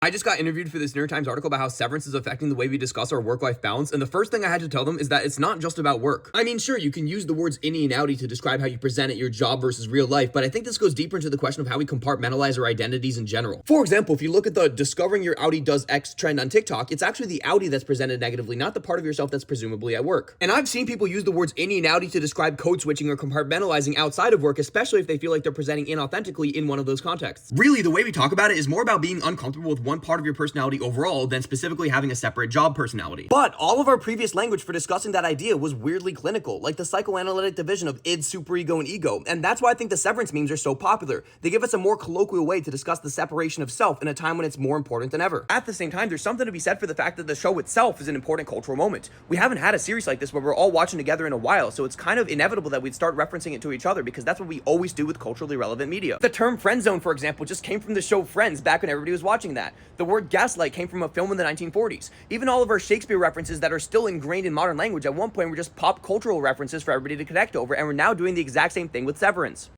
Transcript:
I just got interviewed for this New York Times article about how severance is affecting the way we discuss our work-life balance, and the first thing I had to tell them is that it's not just about work. I mean, sure, you can use the words innie and outie to describe how you present at your job versus real life, but I think this goes deeper into the question of how we compartmentalize our identities in general. For example, if you look at the discovering your outie does X trend on TikTok, it's actually the outie that's presented negatively, not the part of yourself that's presumably at work. And I've seen people use the words innie and outie to describe code switching or compartmentalizing outside of work, especially if they feel like they're presenting inauthentically in one of those contexts. Really, the way we talk about it is more about being uncomfortable with one part of your personality overall than specifically having a separate job personality. But all of our previous language for discussing that idea was weirdly clinical, like the psychoanalytic division of id, superego, and ego, and that's why I think the severance memes are so popular. They give us a more colloquial way to discuss the separation of self in a time when it's more important than ever. At the same time, there's something to be said for the fact that the show itself is an important cultural moment. We haven't had a series like this where we're all watching together in a while, so it's kind of inevitable that we'd start referencing it to each other because that's what we always do with culturally relevant media. The term friend zone, for example, just came from the show Friends back when everybody was watching that. The word gaslight came from a film in the 1940s. Even all of our Shakespeare references that are still ingrained in modern language at one point were just pop cultural references for everybody to connect over, and we're now doing the exact same thing with Severance.